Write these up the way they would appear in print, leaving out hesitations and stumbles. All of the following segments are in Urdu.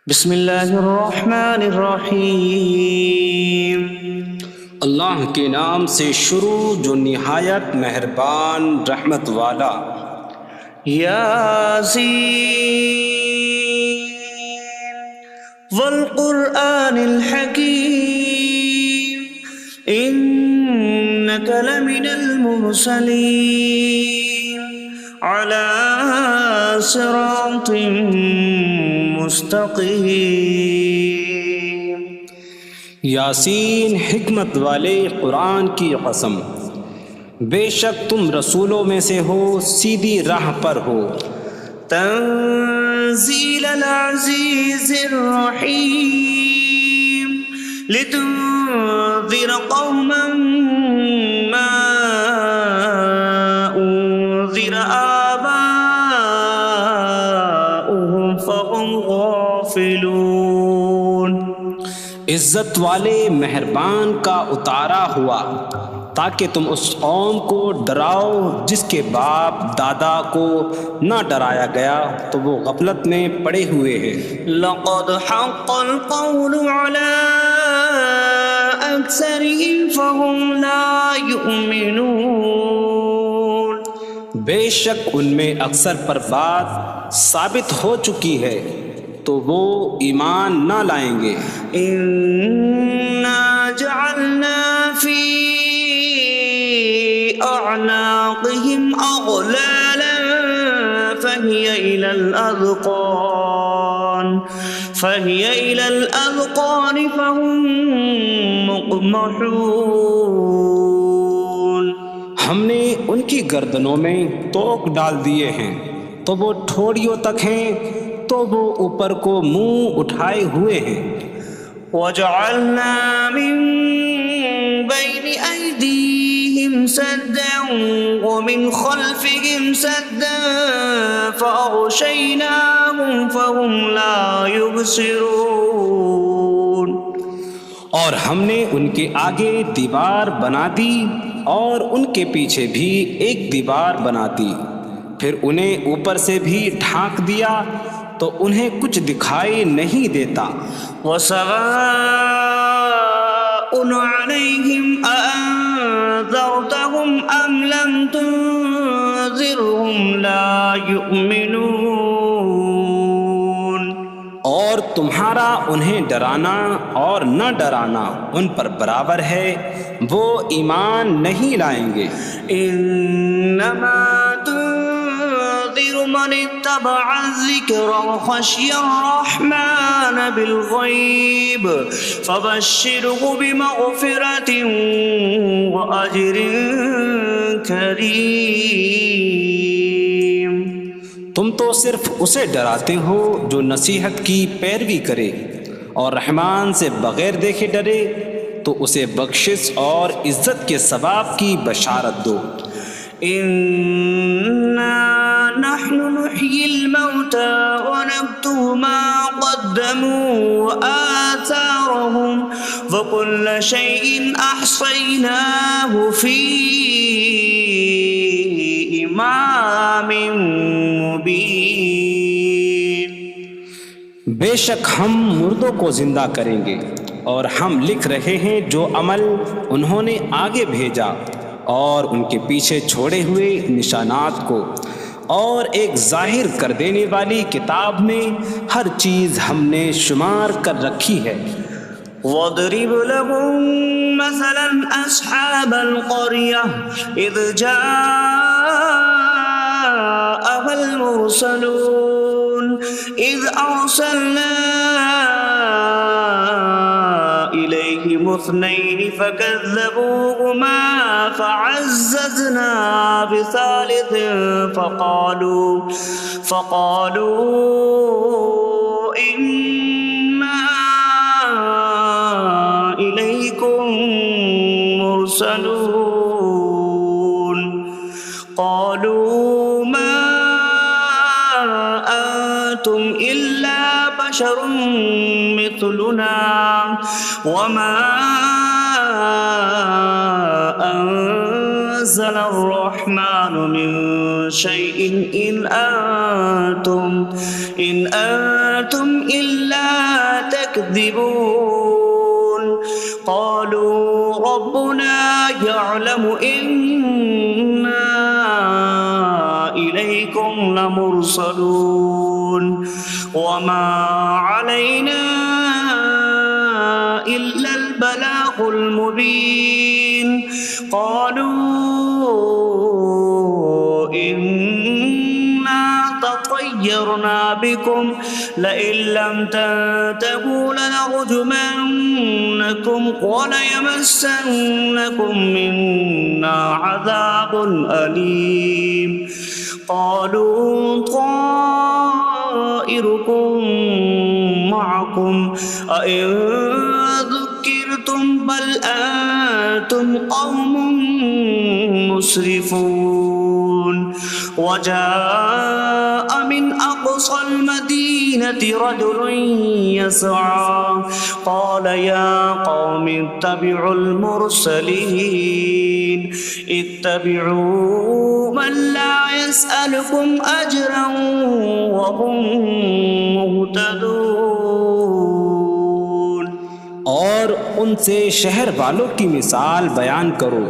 بسم اللہ الرحمن الرحیم۔ اللہ کے نام سے شروع جو نہایت مہربان رحمت والا۔ یاسین والقرآن الحکیم انک لمن المرسلین علی صراط مستقیم۔ یاسین حکمت والے قرآن کی قسم، بے شک تم رسولوں میں سے ہو، سیدھی راہ پر ہو۔ تنزیل العزیز الرحیم لتنذر قوما ما انذر آباؤهم فهم غافلون۔ عزت والے مہربان کا اتارا ہوا تاکہ تم اس قوم کو ڈراؤ جس کے باپ دادا کو نہ ڈرایا گیا تو وہ غفلت میں پڑے ہوئے ہیں۔ لقد حق القول على أكثرهم فهم لا يؤمنون۔ بے شک ان میں اکثر پر بات ثابت ہو چکی ہے تو وہ ایمان نہ لائیں گے۔ إنا جعلنا في أعناقهم أغلالا فهي إلى الأذقان فهم مقمحون۔ ہم نے ان کی گردنوں میں توق ڈال دیے ہیں تو وہ ٹھوڑیوں تک ہیں، تو وہ اوپر کو منہ اٹھائے ہوئے ہیں۔ وجعلنا من بين أيديهم سدا ومن خلفهم سدا فأغشيناهم فهم لا يبصرون۔ اور ہم نے ان کے آگے دیوار بنا دی اور ان کے پیچھے بھی ایک دیوار بنا دی، پھر انہیں اوپر سے بھی ڈھانک دیا تو انہیں کچھ دکھائی نہیں دیتا۔ وسواء عليهم أأنذرتهم أم لم تنذرهم لا يؤمنون۔ اور تمہارا انہیں ڈرانا اور نہ ڈرانا ان پر برابر ہے، وہ ایمان نہیں لائیں گے۔ انما تنذر من اتبع الذکر وخشی الرحمن بالغیب فبشره بمغفرة واجر کریم۔ تم تو صرف اسے ڈراتے ہو جو نصیحت کی پیروی کرے اور رحمان سے بغیر دیکھے ڈرے، تو اسے بخشش اور عزت کے ثواب کی بشارت دو۔ انا نحن نحيي الموتى ونكتب ما قدموا وآثارهم وكل شيء أحصيناه في إمام مبين۔ بے شک ہم مردوں کو زندہ کریں گے اور ہم لکھ رہے ہیں جو عمل انہوں نے آگے بھیجا اور ان کے پیچھے چھوڑے ہوئے نشانات کو، اور ایک ظاہر کر دینے والی کتاب میں ہر چیز ہم نے شمار کر رکھی ہے۔ وَاضْرِبْ لَهُم مَّثَلًا أَصْحَابَ الْقَرْيَةِ إِذْ جَاءَهَا الْمُرْسَلُونَ إِذْ أَرْسَلْنَا إِلَيْهِمُ اثْنَيْنِ فَكَذَّبُوهُمَا فَعَزَّزْنَا بِثَالِثٍ فَقَالُوا إِنَّا إِلَيْكُمْ مُرْسَلُونَ۔ قَالُوا مَا أَنتُمْ إِلَّا بَشَرٌ مِثْلُنَا وَمَا أَنتُمْ نزل الرحمن من شيء إن أنتم إلا تكذبون قالوا ربنا يعلم إنا إليكم لمرسلون وما علينا إلا البلاغ المبين قالوا إنا تطيرنا بكم لئن لم تنتهوا لنرجمنكم وليمسنكم منا عذاب أليم قالوا طائركم معكم أئن ذكرتم بل أنتم قوم مسرفون وجاء من أقصى المدينة رجل يسعى قال يا قوم اتبعوا المرسلين اتبعوا من لا يسألكم أجرا وهم مهتدون اور ان سے شہر والوں کی مثال بیان کرو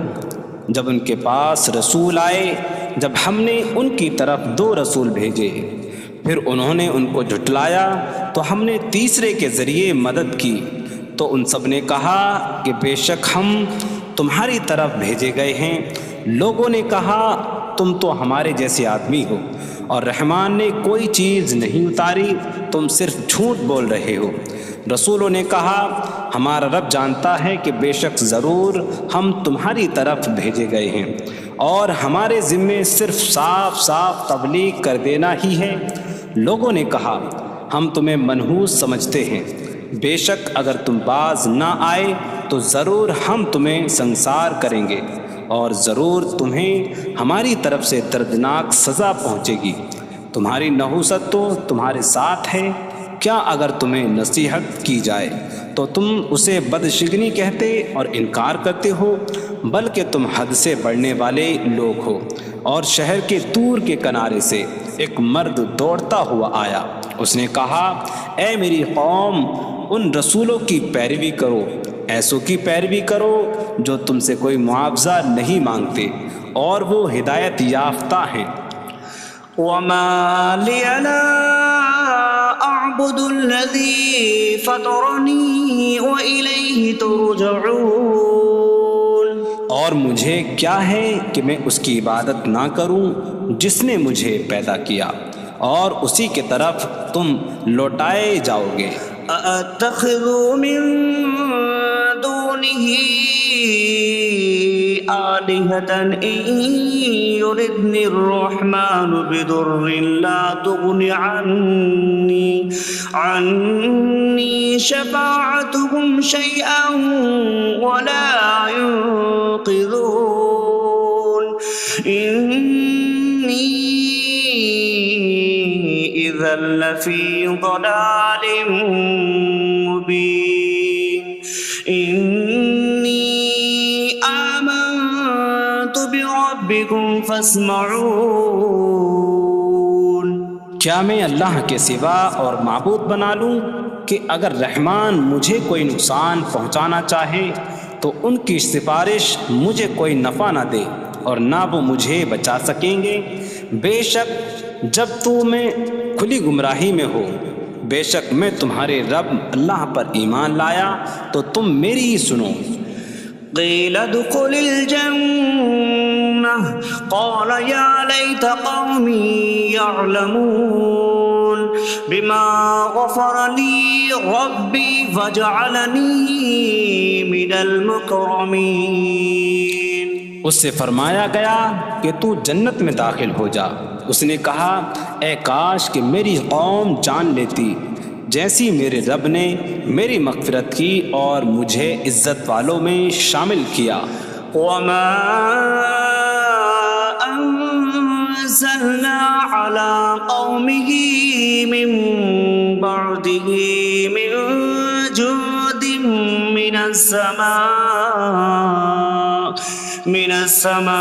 جب ان کے پاس رسول آئے جب ہم نے ان کی طرف 2 رسول بھیجے پھر انہوں نے ان کو جھٹلایا تو ہم نے تیسرے کے ذریعے مدد کی تو ان سب نے کہا کہ بے شک ہم تمہاری طرف بھیجے گئے ہیں لوگوں نے کہا تم تو ہمارے جیسے آدمی ہو اور رحمان نے کوئی چیز نہیں اتاری تم صرف جھوٹ بول رہے ہو رسولوں نے کہا ہمارا رب جانتا ہے کہ بے شک ضرور ہم تمہاری طرف بھیجے گئے ہیں اور ہمارے ذمے صرف صاف صاف تبلیغ کر دینا ہی ہے لوگوں نے کہا ہم تمہیں منحوس سمجھتے ہیں بے شک اگر تم باز نہ آئے تو ضرور ہم تمہیں سنسار کریں گے اور ضرور تمہیں ہماری طرف سے دردناک سزا پہنچے گی تمہاری نحوست تو تمہارے ساتھ ہے کیا اگر تمہیں نصیحت کی جائے تو تم اسے بدشگنی کہتے اور انکار کرتے ہو بلکہ تم حد سے بڑھنے والے لوگ ہو اور شہر کے دور کے کنارے سے ایک مرد دوڑتا ہوا آیا اس نے کہا اے میری قوم ان رسولوں کی پیروی کرو ایسوں کی پیروی کرو جو تم سے کوئی معاوضہ نہیں مانگتے اور وہ ہدایت یافتہ ہیں وما لي لا أعبد الذي فطرني وإليه ترجعون اور مجھے کیا ہے کہ میں اس کی عبادت نہ کروں جس نے مجھے پیدا کیا اور اسی کی طرف تم لوٹائے جاؤ گے أأتخذ من دونه آلهة إن يردني الرحمن بضر لا تغن عني شفاعتهم شيئا ولا ينقذون إني إذا لفي ضلال مبين إني آمنت بربكم فاسمعون کیا میں اللہ کے سوا اور معبود بنا لوں کہ اگر رحمان مجھے کوئی نقصان پہنچانا چاہے تو ان کی سفارش مجھے کوئی نفع نہ دے اور نہ وہ مجھے بچا سکیں گے بے شک جب میں کھلی گمراہی میں ہو بے شک میں تمہارے رب اللہ پر ایمان لایا تو تم میری ہی سنو قيل ادخل الجنة قال يا ليت قومي يعلمون بما غفر لي ربي فجعلني من المكرمين اس سے فرمایا گیا کہ تو جنت میں داخل ہو جا اس نے کہا اے کاش کہ میری قوم جان لیتی جیسی میرے رب نے میری مغفرت کی اور مجھے عزت والوں میں شامل کیا وما أنزلنا على قومه من بعده من جود من السماء من السماء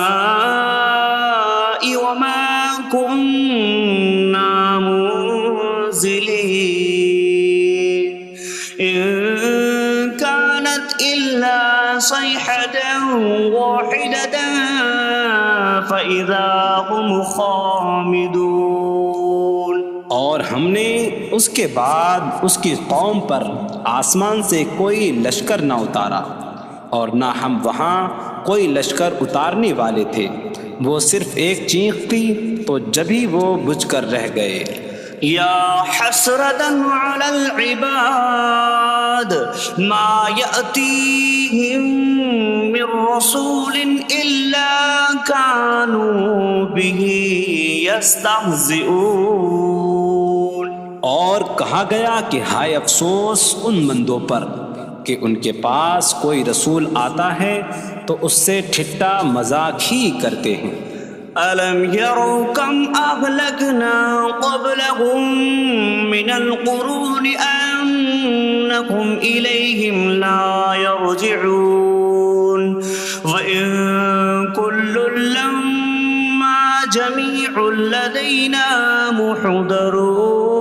وما كنا منزلين إن كانت إلا صيحة واحدة فإذا هم خامدون۔ اور ہم نے اس کے بعد اس کی قوم پر آسمان سے کوئی لشکر نہ اتارا، اور نہ ہم وہاں کوئی لشکر اتارنے والے تھے، وہ صرف ایک چیخ تھی تو جبھی وہ بجھ کر رہ گئے۔ یا حسرة على العباد ما يأتيهم من رسول إلا كانوا به يستهزئون۔ اور کہا گیا کہ ہائے افسوس ان بندوں پر کہ ان کے پاس کوئی رسول آتا ہے تو اس سے ٹھٹا مذاق ہی کرتے ہیں۔ أَلَمْ يَرَوْا كَمْ أَهْلَكْنَا قَبْلَهُمْ مِنَ الْقُرُونِ أَنَّكُمْ إِلَيْهِمْ لَا يَرْجِعُونَ وَإِن كُلٌّ لَّمَّا جَمِيعٌ لَّدَيْنَا مُحْضَرُونَ۔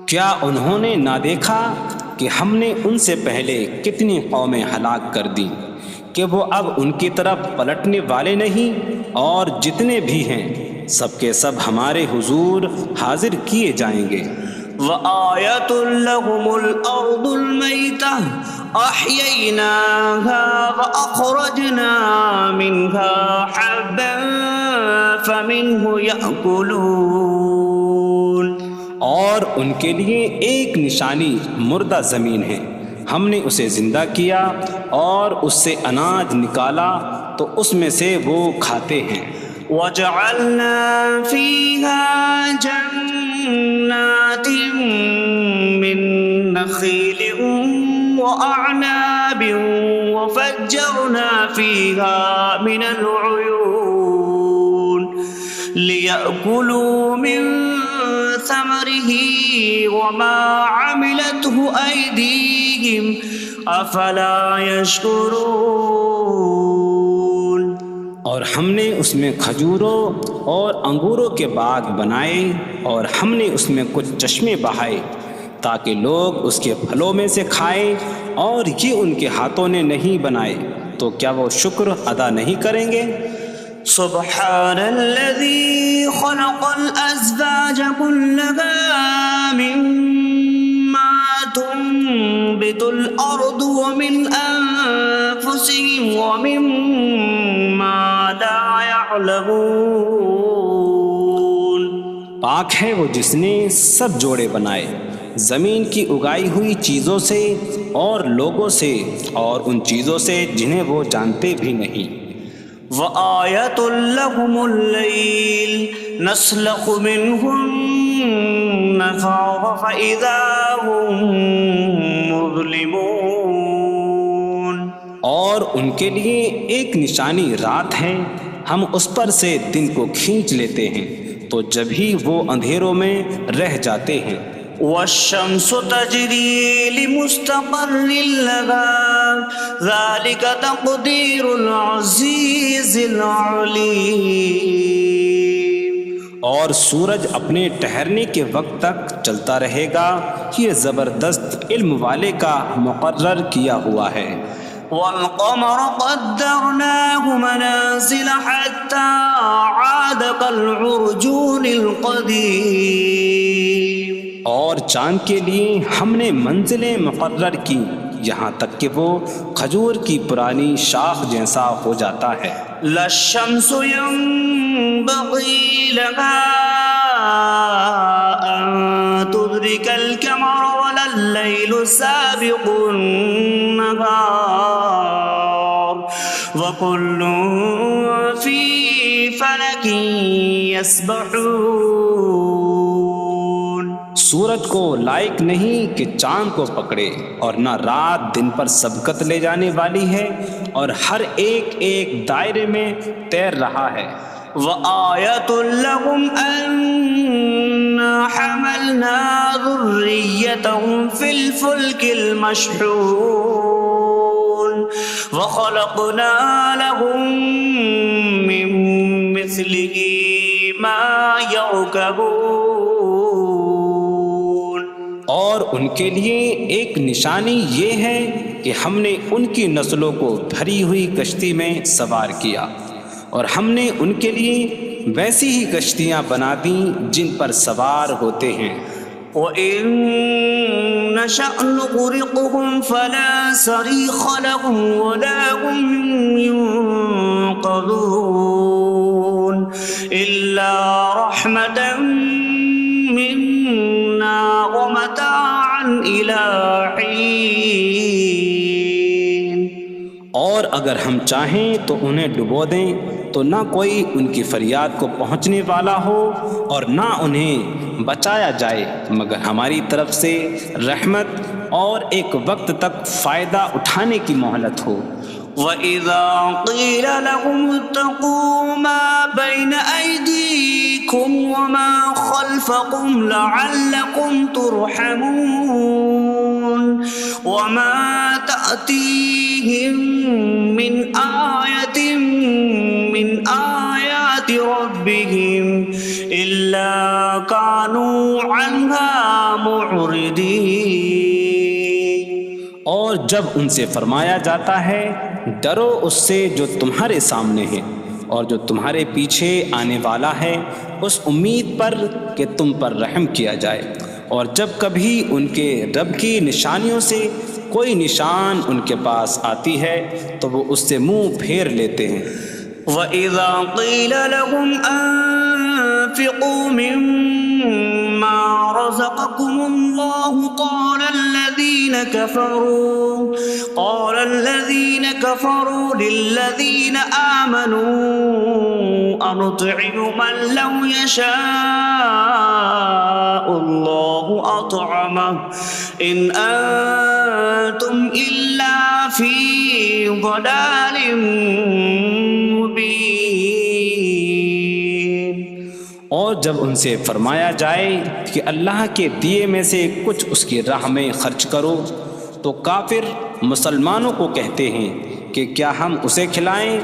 کیا انہوں نے نہ دیکھا کہ ہم نے ان سے پہلے کتنی قومیں ہلاک کر دیں کہ وہ اب ان کی طرف پلٹنے والے نہیں، اور جتنے بھی ہیں سب کے سب ہمارے حضور حاضر کیے جائیں گے۔ وَآيَةٌ لَّهُمُ الْأَرْضُ الْمَيْتَةُ أَحْيَيْنَاهَا وَأَخْرَجْنَا مِنْهَا حَبًّا فَمِنْهُ يَأْكُلُونَ۔ اور ان کے لیے ایک نشانی مردہ زمین ہے، ہم نے اسے زندہ کیا اور اس سے اناج نکالا تو اس میں سے وہ کھاتے ہیں۔ وَجَعَلْنَا فِيهَا جَنَّاتٍ مِّن نَّخِيلٍ وَأَعْنَابٍ وَفَجَّرْنَا فِيهَا مِنَ الْعُيُونِ لِيَأْكُلُوا مِن ثَمَرِهِ وَمَا عَمِلَتْهُ أَيْدِيهِمْ أَفَلَا يَشْكُرُونَ۔ اور ہم نے اس میں کھجوروں اور انگوروں کے باغ بنائے، اور ہم نے اس میں کچھ چشمے بہائے تاکہ لوگ اس کے پھلوں میں سے کھائیں، اور یہ ان کے ہاتھوں نے نہیں بنائے، تو کیا وہ شکر ادا نہیں کریں گے؟ سبحان الذي خلق الأزواج كلها مما تنبت الأرض ومن أنفسهم ومما لا يعلمون۔ پاک ہے وہ جس نے سب جوڑے بنائے زمین کی اگائی ہوئی چیزوں سے اور لوگوں سے اور ان چیزوں سے جنہیں وہ جانتے بھی نہیں۔ وَآيَةٌ لَّهُمُ اللَّيْلُ نَسْلَخُ مِنْهُ النَّهَارَ فَإِذَا هُم مُظْلِمُونَ۔ اور ان کے لیے ایک نشانی رات ہے، ہم اس پر سے دن کو کھینچ لیتے ہیں تو جبھی وہ اندھیروں میں رہ جاتے ہیں۔ وَالشَّمْسُ تَجْرِي لِمُسْتَقَرٍّ لَّهَا ذَلِكَ تَقْدِيرُ الْعَزِيزِ الْعَلِيمِ۔ اور سورج اپنے ٹھہرنے کے وقت تک چلتا رہے گا، یہ زبردست علم والے کا مقرر کیا ہوا ہے۔ وَالْقَمَرَ قَدَّرْنَاهُ مَنَازِلَ حَتَّى عَادَ كَالْعُرْجُونِ الْقَدِيمِ۔ اور چاند کے لیے ہم نے منزلیں مقرر کی یہاں تک کہ وہ کھجور کی پرانی شاخ جیسا ہو جاتا ہے۔ لا الشمس ينبغي لها أن تدرك القمر ولا الليل سابق النهار وكل في فلك يسبحون۔ سورج کو لائق نہیں کہ چاند کو پکڑے، اور نہ رات دن پر سبقت لے جانے والی ہے، اور ہر ایک ایک دائرے میں تیر رہا ہے۔ وَآيَةٌ لَّهُمْ أَنَّا حَمَلْنَا ذُرِّيَّتَهُمْ فِي الْفُلْكِ الْمَشْحُونِ۔ وخلقنا لهم من مثله ما يركبون. اور ان کے لیے ایک نشانی یہ ہے کہ ہم نے ان کی نسلوں کو بھری ہوئی کشتی میں سوار کیا، اور ہم نے ان کے لیے ویسی ہی کشتیاں بنا دیں جن پر سوار ہوتے ہیں. وَإِن نَّشَأْ نُغْرِقْهُمْ فَلَا صَرِيخَ لَهُمْ وَلَا هُمْ يُنقَذُونَ إِلَّا رَحْمَةً مِّنَّا وَمَتَاعًا إِلَىٰ حِينٍ. اور اگر ہم چاہیں تو انہیں ڈبو دیں تو نہ کوئی ان کی فریاد کو پہنچنے والا ہو اور نہ انہیں بچایا جائے مگر ہماری طرف سے رحمت اور ایک وقت تک فائدہ اٹھانے کی مہلت ہو. وَإِذَا قِيلَ لَهُمُ اتَّقُوا مَا بَيْنَ أَيْدِيكُمْ وَمَا خَلْفَكُمْ لَعَلَّكُمْ تُرْحَمُونَ وَمَا تَأْتِيهِم مِّنْ آيَةٍ مِّنْ آيَاتِ رَبِّهِمْ إِلَّا كَانُوا عَنْهَا مُعْرِضِينَ. اور جب ان سے فرمایا جاتا ہے ڈرو اس سے جو تمہارے سامنے ہے اور جو تمہارے پیچھے آنے والا ہے، اس امید پر کہ تم پر رحم کیا جائے، اور جب کبھی ان کے رب کی نشانیوں سے کوئی نشان ان کے پاس آتی ہے تو وہ اس سے منہ پھیر لیتے ہیں. وَإِذَا قِيلَ لَهُمْ أَنفِقُوا مِمَّا رَزَقَكُمُ اللَّهُ قَالَ الَّذِينَ كَفَرُوا لِلَّذِينَ آمَنُوا أَنُطْعِمُ مَن لَّوْ يَشَاءُ اللَّهُ أَطْعَمَهُ إِنْ أَنتُمْ إِلَّا فِي ضَلَالٍ مبین. اور جب ان سے فرمایا جائے کہ اللہ کے دیے میں سے کچھ اس کی راہ میں خرچ کرو تو کافر مسلمانوں کو کہتے ہیں کہ کیا ہم اسے کھلائیں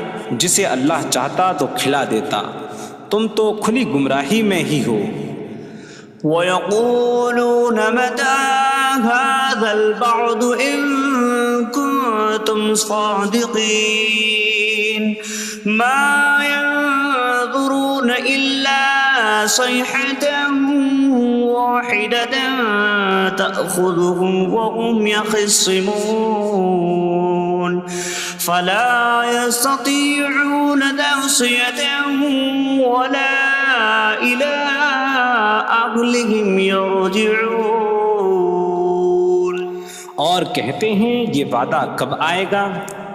جسے اللہ چاہتا تو کھلا دیتا، تم تو کھلی گمراہی میں ہی ہو. وَيَقُولُونَ مَتَىٰ هَٰذَا الْوَعْدُ إِن كُنتُمْ صَادِقِينَ مَا يَنظُرُونَ إِلَّا صَيْحَةً وَاحِدَةً تَأْخُذُهُمْ وَهُمْ يَخِصِّمُونَ فَلَا يَسْتَطِيعُونَ تَوْصِيَةً وَلَا إِلَىٰ أَهْلِهِمْ يَرْجِعُونَ. اور کہتے ہیں یہ وعدہ کب آئے گا؟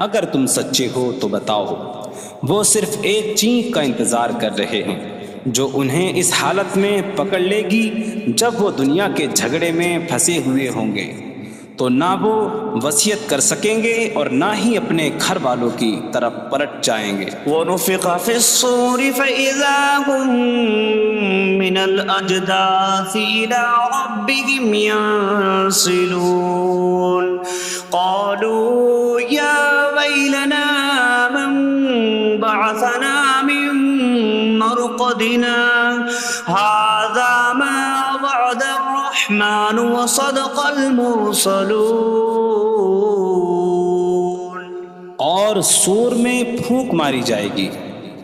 اگر تم سچے ہو تو بتاؤ. وہ صرف ایک چینک کا انتظار کر رہے ہیں جو انہیں اس حالت میں پکڑ لے گی جب وہ دنیا کے جھگڑے میں پھنسے ہوئے ہوں گے، تو نہ وہ وصیت کر سکیں گے اور نہ ہی اپنے گھر والوں کی طرف پلٹ جائیں گے. وَنُفِخَ فِي الصُّورِ فَإِذَا هُم مِّنَ الْأَجْدَاثِ إِلَىٰ رَبِّهِمْ يَنسِلُونَ قَالُوا يَا وَيْلَنَا مَن بَعَثَنَا مِن مَّرْقَدِنَا هَٰذَا مَا وَعَدَ الرَّحْمَٰنُ وَصَدَقَ الْمُرْسَلُونَ. اور سور میں پھونک ماری جائے گی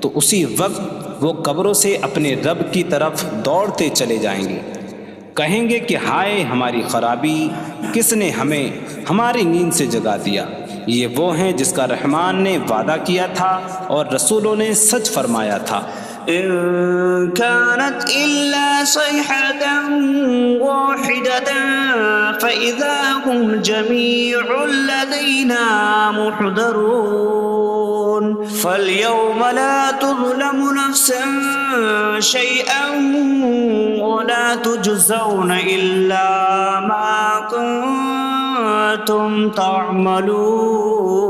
تو اسی وقت وہ قبروں سے اپنے رب کی طرف دوڑتے چلے جائیں گے، کہیں گے کہ ہائے ہماری خرابی، کس نے ہمیں ہماری نیند سے جگا دیا. یہ وہ ہیں جس کا رحمان نے وعدہ کیا تھا اور رسولوں نے سچ فرمایا تھا. إن كانت إلا صيحة واحدة فإذا هم جميع لدينا محضرون. فاليوم لا تظلم نفس شيئا ولا تجزون إلا ما كنتم تعملون.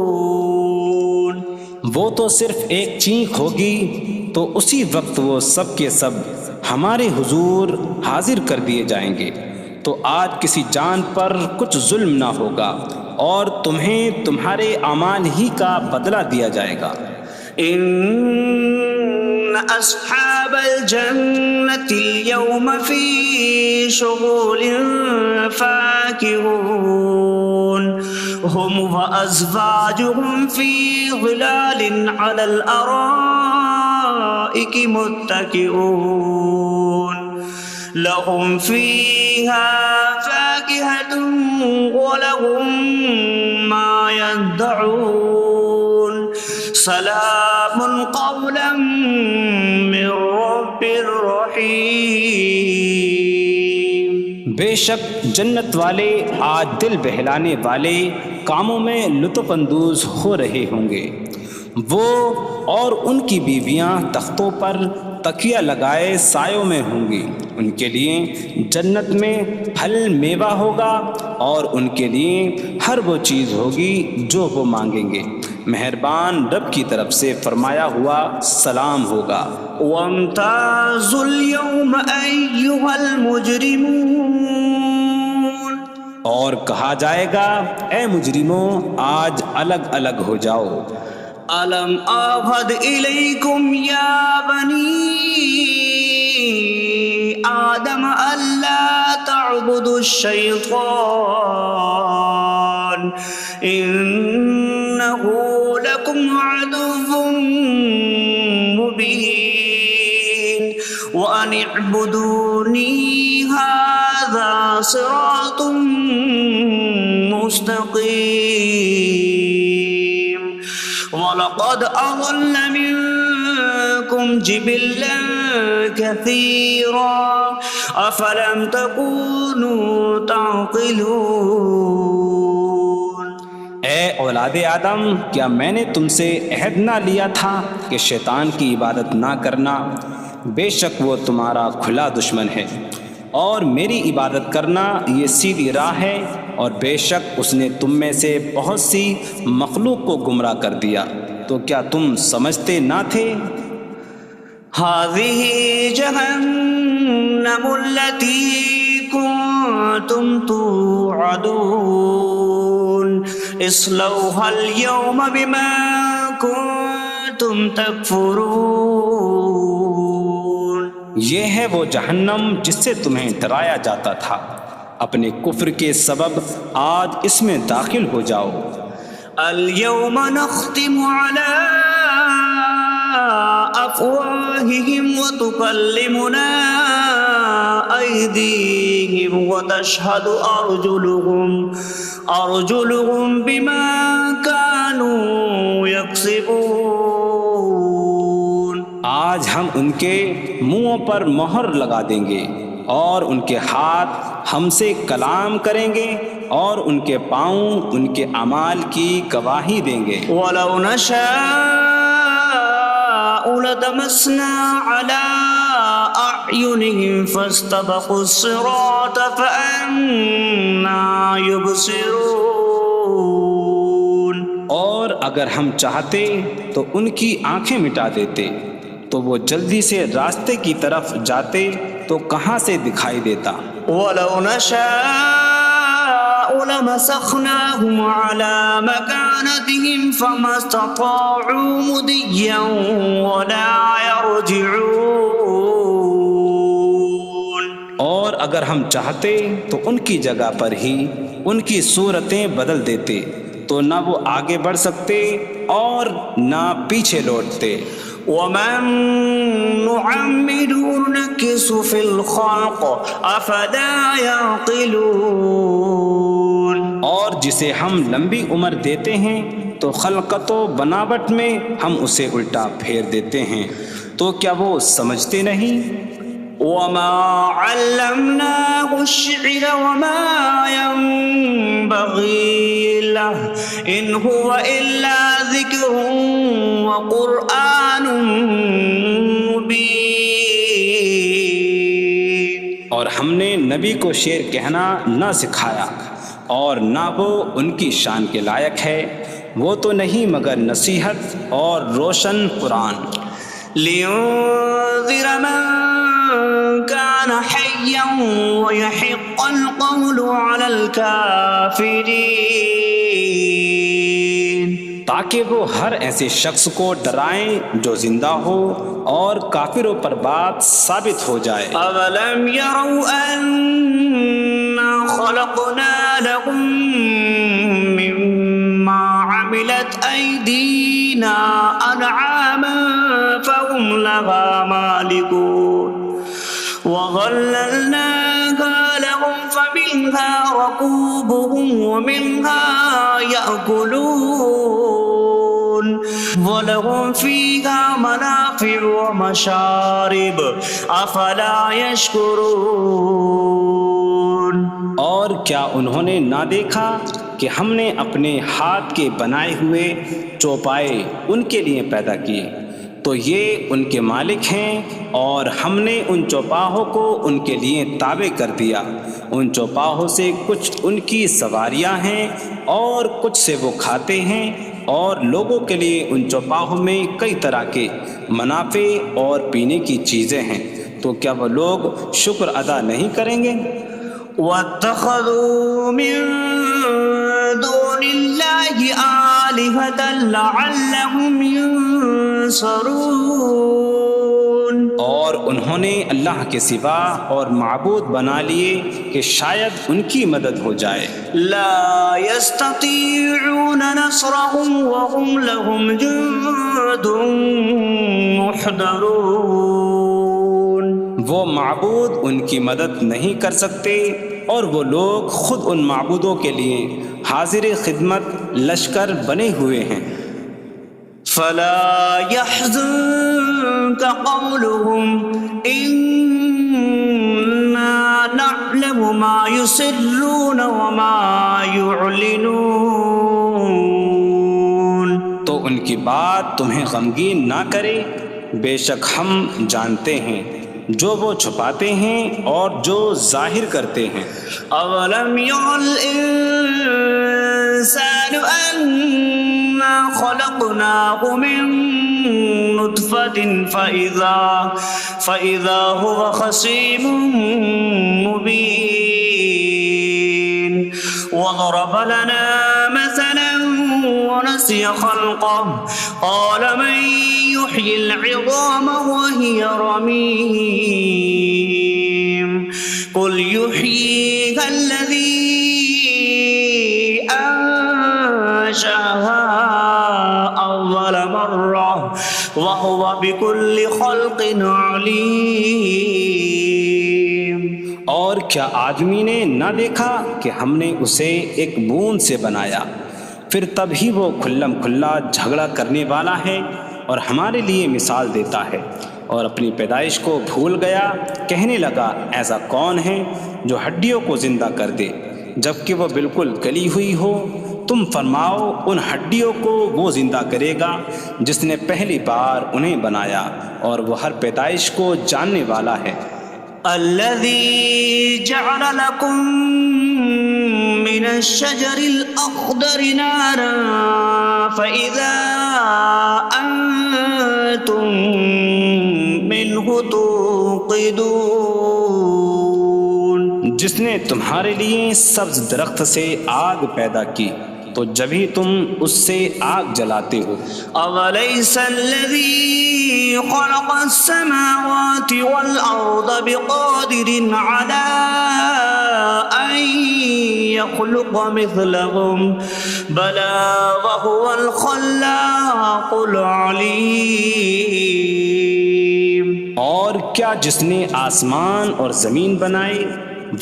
وہ تو صرف ایک چینک ہوگی تو اسی وقت وہ سب کے سب ہمارے حضور حاضر کر دیے جائیں گے، تو آج کسی جان پر کچھ ظلم نہ ہوگا اور تمہیں تمہارے اعمال ہی کا بدلہ دیا جائے گا۔ إن أصحاب الجنة اليوم في شغل فاكهون هم وأزواجهم في ظلال على الأرائك متكئون لهم فيها فاكهة ولهم ما يدعون سلام قولا من رب رحیم۔ بے شک جنت والے آج دل بہلانے والے کاموں میں لطف اندوز ہو رہے ہوں گے۔ وہ اور ان کی بیویاں تختوں پر تکیہ لگائے سایوں میں ہوں گی۔ ان کے لیے جنت میں پھل میوہ ہوگا اور ان کے لیے ہر وہ چیز ہوگی جو وہ مانگیں گے۔ مہربان رب کی طرف سے فرمایا ہوا سلام ہوگا۔ وامتازوا اليوم أيها المجرمون، اور کہا جائے گا اے مجرموں آج الگ الگ ہو جاؤ۔ ألم أعهد إليكم يا بني آدم ألا تعبدوا الشيطان إنه لكم عدو مبين وأن اعبدوني هذا صراط مستقيم وَلَقَدْ أَضَلَّ مِنكُمْ جِبِلًّا كَثِيرًا أَفَلَمْ تَكُونُوا تَعْقِلُونَ۔ اے اولاد آدم، کیا میں نے تم سے عہد نہ لیا تھا کہ شیطان کی عبادت نہ کرنا؟ بے شک وہ تمہارا کھلا دشمن ہے، اور میری عبادت کرنا یہ سیدھی راہ ہے، اور بے شک اس نے تم میں سے بہت سی مخلوق کو گمراہ کر دیا، تو کیا تم سمجھتے نہ تھے؟ هذه جهنم التي كنتم توعدون اصلوها اليوم بما كنتم تكفرون۔ یہ ہے وہ جہنم جس سے تمہیں ڈرایا جاتا تھا، اپنے کفر کے سبب آج اس میں داخل ہو جاؤ۔ اليوم نختم على أفواههم وتكلمنا أيديهم وتشهد أرجلهم بما كانوا يكسبون۔ آج ہم ان کے منہوں پر مہر لگا دیں گے، اور ان کے ہاتھ ہم سے کلام کریں گے، اور ان کے پاؤں ان کے اعمال کی گواہی دیں گے۔ وَلَوْ نَشَاءُ لَطَمَسْنَا عَلَىٰ أَعْيُنِهِمْ فَاسْتَبَقُوا الصِّرَاطَ فَأَنَّىٰ يُبْصِرُونَ۔ اور اگر ہم چاہتے تو ان کی آنکھیں مٹا دیتے، تو وہ جلدی سے راستے کی طرف جاتے تو کہاں سے دکھائی دیتا۔ وَلَوْ نَشَاءُ لَمَسَخْنَاهُمْ عَلَىٰ مَكَانَتِهِمْ فَمَا اسْتَطَاعُوا مُضِيًّا وَلَا يَرْجِعُونَ۔ اور اگر ہم چاہتے تو ان کی جگہ پر ہی ان کی صورتیں بدل دیتے، تو نہ وہ آگے بڑھ سکتے اور نہ پیچھے لوٹتے۔ وَمَن نُّعَمِّرْهُ نُنَكِّسْهُ فِي الْخَلْقِ أَفَلَا يَعْقِلُونَ۔ اور جسے ہم لمبی عمر دیتے ہیں تو خلقت و بناوٹ میں ہم اسے الٹا پھیر دیتے ہیں، تو کیا وہ سمجھتے نہیں؟ وَمَا عَلَّمْنَاهُ الشِّعْرَ وَمَا يَنبَغِي لَهُ إِنْ هُوَ إِلَّا ذِكْرٌ وَقُرْآنٌ مُّبِينٌ۔ اور ہم نے نبی کو شعر کہنا نہ سکھایا، اور نہ وہ ان کی شان کے لائق ہے، وہ تو نہیں مگر نصیحت اور روشن قرآن۔ لِيُنذِرَ مَن كَانَ حَيًّا حيا ويحق القول على الكافرين تاکہ وہ ہر ایسے شخص کو ڈرائیں جو زندہ ہو اور کافروں پر بات ثابت ہو جائے۔ أولم يروا أنا خلقنا لهم مما عملت أيدينا أنعاما فهم لها مالكون وظللناها لهم فمنها ركوبهم ومنها يأكلون وَلَهُمْ فِيهَا مَنَافِعُ وَمَشَارِبُ أَفَلَا يَشْكُرُونَ۔ اور کیا انہوں نے نہ دیکھا کہ ہم نے اپنے ہاتھ کے بنائے ہوئے چوپائے ان کے لیے پیدا کیے، تو یہ ان کے مالک ہیں، اور ہم نے ان چوپاہوں کو ان کے لیے تابع کر دیا۔ ان چوپاہوں سے کچھ ان کی سواریاں ہیں اور کچھ سے وہ کھاتے ہیں، اور لوگوں کے لیے ان چوپاہوں میں کئی طرح کے منافع اور پینے کی چیزیں ہیں، تو کیا وہ لوگ شکر ادا نہیں کریں گے؟ وَاتَّخَذُوا مِن دُونِ اللَّهِ آلِهَةً لَعَلَّهُمْ يُنصَرُونَ۔ اور انہوں نے اللہ کے سوا اور معبود بنا لیے کہ شاید ان کی مدد ہو جائے۔ لا يستطيعون نصرهم وهم لهم جند محضرون۔ وہ معبود ان کی مدد نہیں کر سکتے، اور وہ لوگ خود ان معبودوں کے لیے حاضر خدمت لشکر بنے ہوئے ہیں۔ فلا يحزنك قولهم إنا نعلم ما يسرون وما يعلنون۔ تو ان کی بات تمہیں غمگین نہ کرے، بے شک ہم جانتے ہیں جو وہ چھپاتے ہیں اور جو ظاہر کرتے ہیں۔ اولم ير الانسان انا خلقناه من نطفة فإذا هو خصيم مبين وضرب لنا مثلا ونسي خلقه قال من يحيي العظام وهي رميم قل يحييها الذي أنشأها أول مرة وهو بكل خلق عليم۔ اور کیا آدمی نے نہ دیکھا کہ ہم نے اسے ایک بوند سے بنایا، پھر تب ہی وہ کھلم کھلا جھگڑا کرنے والا ہے اور ہمارے لیے مثال دیتا ہے، اور اپنی پیدائش کو بھول گیا، کہنے لگا ایسا کون ہے جو ہڈیوں کو زندہ کر دے جبکہ وہ بالکل گلی ہوئی ہو؟ تم فرماؤ ان ہڈیوں کو وہ زندہ کرے گا جس نے پہلی بار انہیں بنایا، اور وہ ہر پیدائش کو جاننے والا ہے۔ الذي جعل لكم من الشجر الأخضر نارا فإذا أنتم منه توقدون۔ جس نے تمہارے لیے سبز درخت سے آگ پیدا کی تو جبھی تم اس سے آگ جلاتے ہو۔ أَوَلَيْسَ الَّذِي خَلَقَ السَّمَاوَاتِ وَالْأَرْضَ بِقَادِرٍ عَلَىٰ أَن يَخْلُقَ مِثْلَهُم بَلَىٰ وَهُوَ الْخَلَّاقُ الْعَلِيمُ۔ اور کیا جس نے آسمان اور زمین بنائے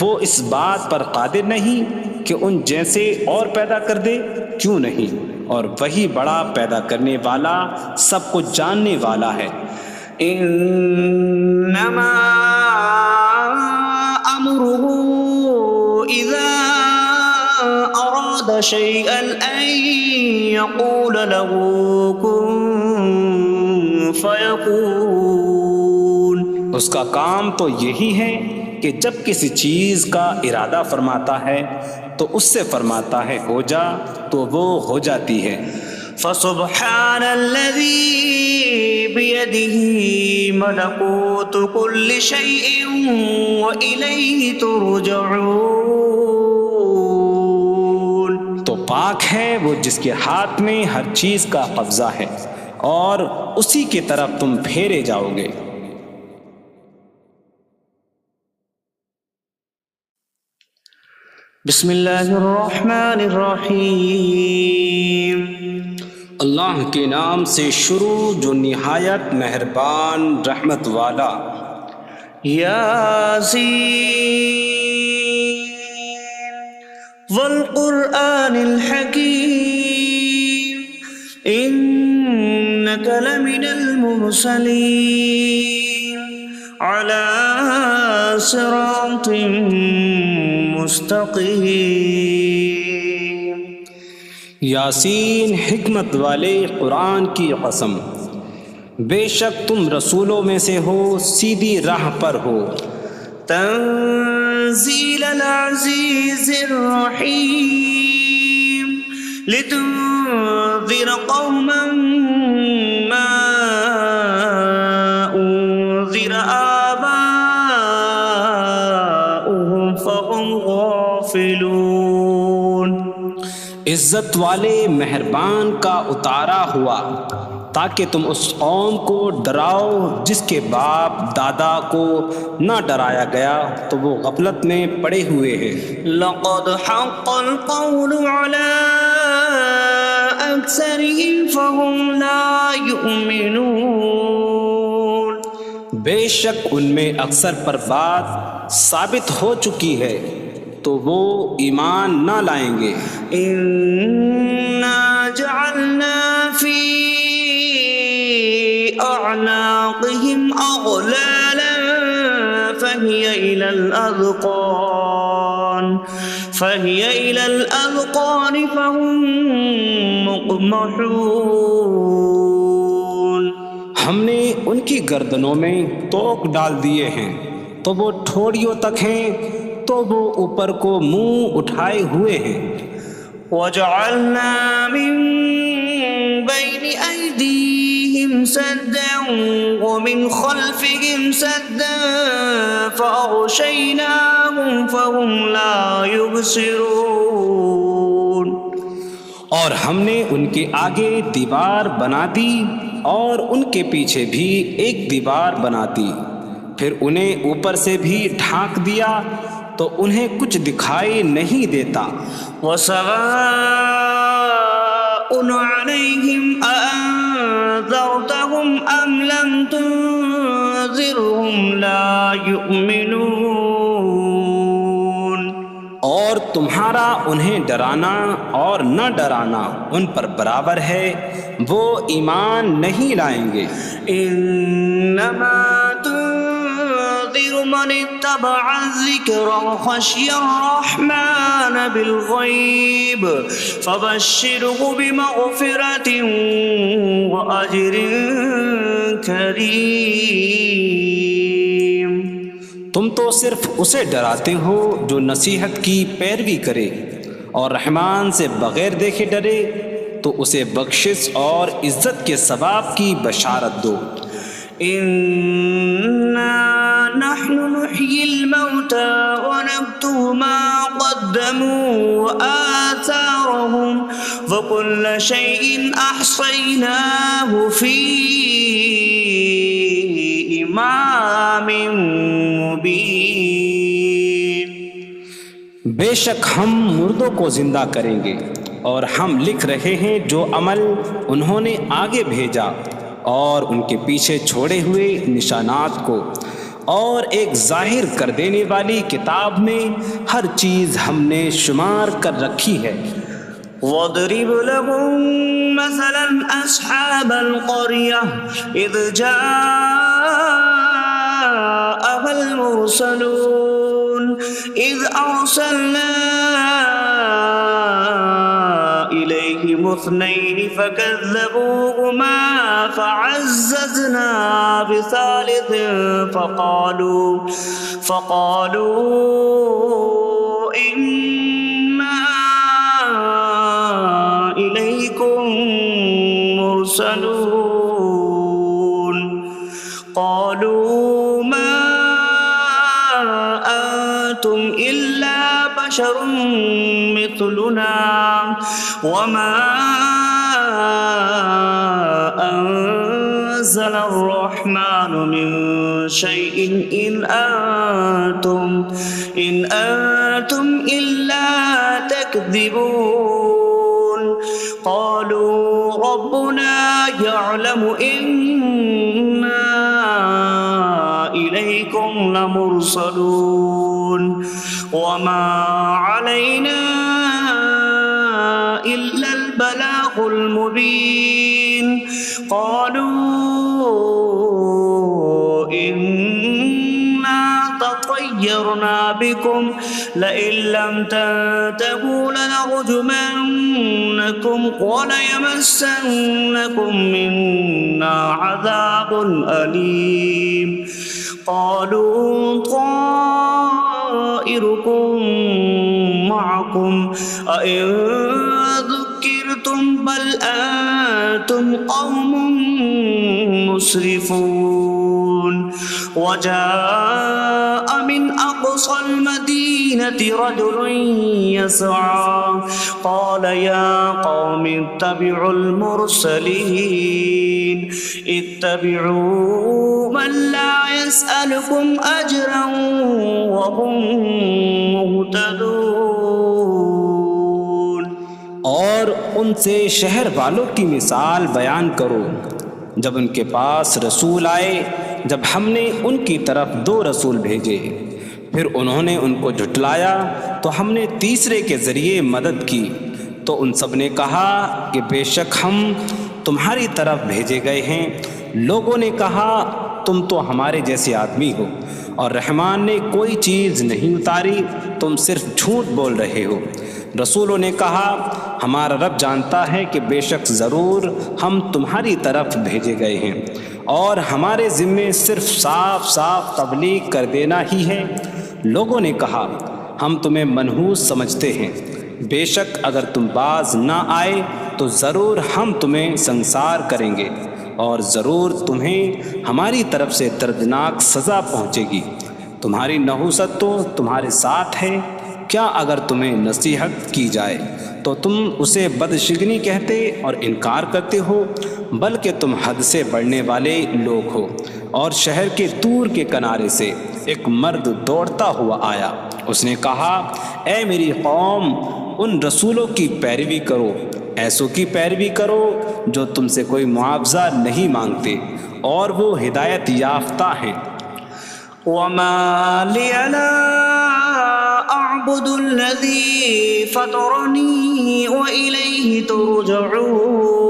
وہ اس بات پر قادر نہیں کہ ان جیسے اور پیدا کر دے؟ کیوں نہیں، اور وہی بڑا پیدا کرنے والا سب کچھ جاننے والا ہے۔ انما امره اذا اراد شيئا ان يقول له كن فيكون۔ اس کا کام تو یہی ہے کہ جب کسی چیز کا ارادہ فرماتا ہے تو اس سے فرماتا ہے ہو جا، تو وہ ہو جاتی ہے۔ فسبحان الذي بيده ملكوت كل شيء وإليه ترجعون. تو پاک ہے وہ جس کے ہاتھ میں ہر چیز کا قبضہ ہے اور اسی کی طرف تم پھیرے جاؤ گے. بسم اللہ الرحمن الرحیم. اللہ کے نام سے شروع جو نہایت مہربان رحمت والا. یاسین والقرآن الحکیم انک لمن المرسلین علی صراط مستقیم. یاسین حکمت والے قرآن کی قسم، بے شک تم رسولوں میں سے ہو، سیدھی راہ پر ہو. تنزیل العزیز الرحیم لتنذر قوما ما انذر آباؤهم فهم غافلون. عزت والے مہربان کا اتارا ہوا تاکہ تم اس قوم کو ڈراؤ جس کے باپ دادا کو نہ ڈرایا گیا تو وہ غفلت میں پڑے ہوئے ہیں. لقد حق القول على أكثرهم فهم لا يؤمنون. بے شک ان میں اکثر پر بات ثابت ہو چکی ہے تو وہ ایمان نہ لائیں گے. إنا جعلنا في أعناقهم أغلالا فهي إلى الأذقان فهم مقمحون. ہم نے ان کی گردنوں میں توق ڈال دیے ہیں تو وہ ٹھوڑیوں تک ہیں تو وہ اوپر کو منہ اٹھائے ہوئے ہیں. وجعلنا من بين أيديهم سدا ومن خلفهم سدا فأغشيناهم فهم لا يبصرون. اور ہم نے ان کے آگے دیوار بنا دی اور ان کے پیچھے بھی ایک دیوار بنا دی، پھر انہیں اوپر سے بھی ڈھانک دیا تو انہیں کچھ دکھائی نہیں دیتا. وسواء عليهم أأنذرتهم أم لم تنذرهم لا يؤمنون. اور تمہارا انہیں ڈرانا اور نہ ڈرانا ان پر برابر ہے، وہ ایمان نہیں لائیں گے. انما تنذر من اتبع الذکر وخشی الرحمن بالغیب فبشره بمغفرة وأجر کریم. تم تو صرف اسے ڈراتے ہو جو نصیحت کی پیروی کرے اور رحمان سے بغیر دیکھے ڈرے تو اسے بخشش اور عزت کے ثواب کی بشارت دو. انا نحن نحيي الموتى ونكتب ما قدموا وآثارهم وكل شيء أحصيناه في إمام مبين. بے شک ہم مردوں کو زندہ کریں گے اور ہم لکھ رہے ہیں جو عمل انہوں نے آگے بھیجا اور ان کے پیچھے چھوڑے ہوئے نشانات کو، اور ایک ظاہر کر دینے والی کتاب میں ہر چیز ہم نے شمار کر رکھی ہے. وَاضْرِبْ لَهُم مَّثَلًا أَصْحَابَ الْقَرْيَةِ إِذْ جَاءَهَا الْمُرْسَلُونَ إِذْ أَرْسَلْنَا إِلَيْهِمُ اثْنَيْنِ فَكَذَّبُوهُمَا فَعَزَّزْنَا بِثَالِثٍ فَقَالُوا إِنَّا إِلَيْكُمْ لمرسلون قالوا ما أنتم إلا بشر مثلنا وما أنزل الرحمن من شيء إن أنتم إلا تكذبون قالوا ربنا يعلم إنا إليكم لمرسلون وما علينا إلا البلاغ المبين قالوا إنا تطيرنا بكم لئن لم تنتهوا لنرجمنكم وليمسنكم منا عذاب أليم قالوا طائركم معكم أئن ذكرتم بل أنتم قوم مسرفون وجاء من أقصى المدينة رجل يسعى قال يا قوم اتبعوا المرسلين اتبعوا من لا يسألكم أجرا وهم مهتدون اور ان سے شہر والوں کی مثال بیان کرو جب ان کے پاس رسول آئے جب ہم نے ان کی طرف 2 رسول بھیجے پھر انہوں نے ان کو جھٹلایا تو ہم نے تیسرے کے ذریعے مدد کی تو ان سب نے کہا کہ بے شک ہم تمہاری طرف بھیجے گئے ہیں لوگوں نے کہا تم تو ہمارے جیسے آدمی ہو اور رحمان نے کوئی چیز نہیں اتاری تم صرف جھوٹ بول رہے ہو رسولوں نے کہا ہمارا رب جانتا ہے کہ بے شک ضرور ہم تمہاری طرف بھیجے گئے ہیں اور ہمارے ذمے صرف صاف صاف تبلیغ کر دینا ہی ہے لوگوں نے کہا ہم تمہیں منحوس سمجھتے ہیں بے شک اگر تم باز نہ آئے تو ضرور ہم تمہیں سنسار کریں گے اور ضرور تمہیں ہماری طرف سے دردناک سزا پہنچے گی تمہاری نحوست تو تمہارے ساتھ ہے کیا اگر تمہیں نصیحت کی جائے تو تم اسے بدشگنی کہتے اور انکار کرتے ہو بلکہ تم حد سے بڑھنے والے لوگ ہو اور شہر کے دور کے کنارے سے ایک مرد دوڑتا ہوا آیا اس نے کہا اے میری قوم ان رسولوں کی پیروی کرو ایسوں کی پیروی کرو جو تم سے کوئی معاوضہ نہیں مانگتے اور وہ ہدایت یافتہ ہیں وما لي لا أعبد الذي فطرني وإليه ترجعون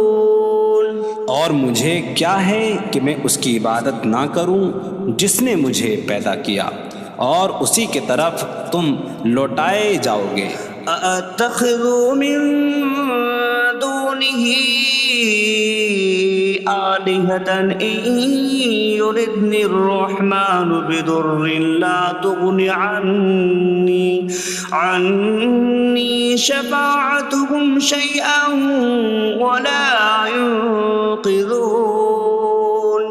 اور مجھے کیا ہے کہ میں اس کی عبادت نہ کروں جس نے مجھے پیدا کیا اور اسی کی طرف تم لوٹائے جاؤ گے أأتخذ من دونه آلهة إن يردني الرحمن بضر لا تغن عني شفاعتهم شيئا ولا ينقذون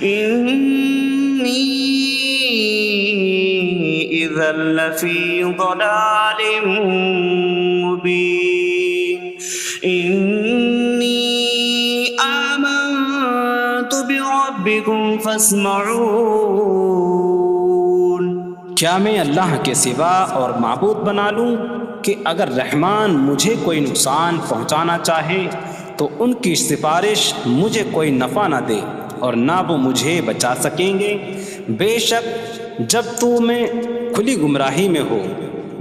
إني إذا لفي ضلال مبين إني آمنت بربكم فاسمعون کیا میں اللہ کے سوا اور معبود بنا لوں کہ اگر رحمان مجھے کوئی نقصان پہنچانا چاہے تو ان کی سفارش مجھے کوئی نفع نہ دے اور نہ وہ مجھے بچا سکیں گے بے شک جب میں کھلی گمراہی میں ہو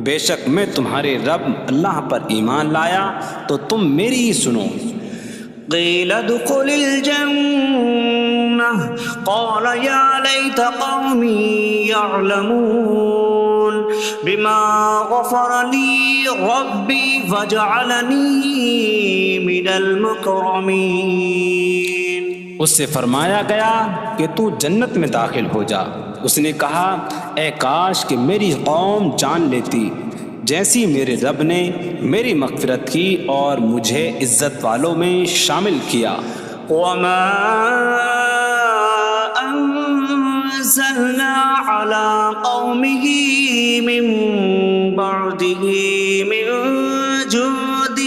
بے شک میں تمہارے رب اللہ پر ایمان لایا تو تم میری ہی سنو قیل ادخل الجنة قال یا لیت قومی یعلمون بما غفر لی ربی وجعلنی من المکرمین اس سے فرمایا گیا کہ تو جنت میں داخل ہو جا اس نے کہا اے کاش کہ میری قوم جان لیتی جیسی میرے رب نے میری مغفرت کی اور مجھے عزت والوں میں شامل کیا وما أنزلنا على قومه من بعده من جود